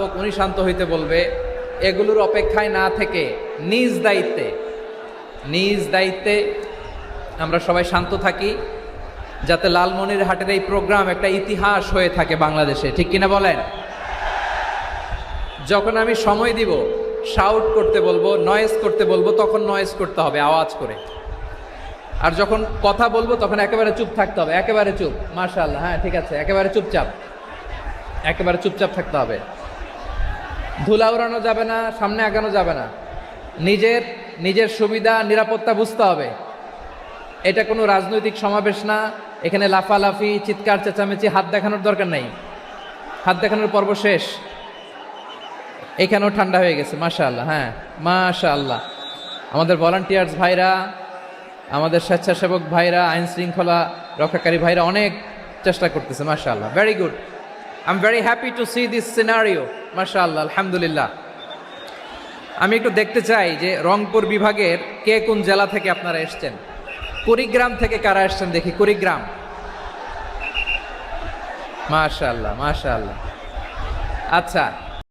ব্যবস্থাপক উনি শান্ত হইতে বলবে, এগুলোর অপেক্ষায় না থেকে নিজ দায়িত্বে আমরা সবাই শান্ত থাকি, যাতে লালমনিরহাটের এই প্রোগ্রাম একটা ইতিহাস হয়ে থাকে বাংলাদেশে, ঠিক কিনা বলেন? যখন আমি সময় দিব, শাউট করতে বলবো, নয়েজ করতে বলবো, তখন নয়েজ করতে হবে আওয়াজ করে। আর যখন কথা বলবো তখন একেবারে চুপ থাকতে হবে, একেবারে চুপ। মাশাআল্লাহ, হ্যাঁ ঠিক আছে, একেবারে চুপচাপ থাকতে হবে। ধুলা উড়ানো যাবে না, সামনে আগানো যাবে না। নিজের সুবিধা নিরাপত্তা বুঝতে হবে। এটা কোনো রাজনৈতিক সমাবেশ না, এখানে লাফালাফি, চিৎকার চেঁচামেচি, হাত দেখানোর দরকার নেই। হাত দেখানোর পর্ব শেষ। এখানেও ঠান্ডা হয়ে গেছে, মাশাআল্লাহ। হ্যাঁ মাশাআল্লাহ, আমাদের ভলান্টিয়ার্স ভাইরা, আমাদের স্বেচ্ছাসেবক ভাইরা, আইন শৃঙ্খলা রক্ষাকারী ভাইরা অনেক চেষ্টা করতেছে, মাশাআল্লাহ, very good. I am very happy to C this scenario, মাশাআল্লাহ, আলহামদুলিল্লাহ। আমি একটু দেখতে চাই যে রংপুর বিভাগের কে কোন জেলা থেকে আপনারা এসছেন। কুড়িগ্রাম থেকে কারা এসছেন দেখি, কুড়িগ্রাম। মাশাআল্লাহ। আচ্ছা,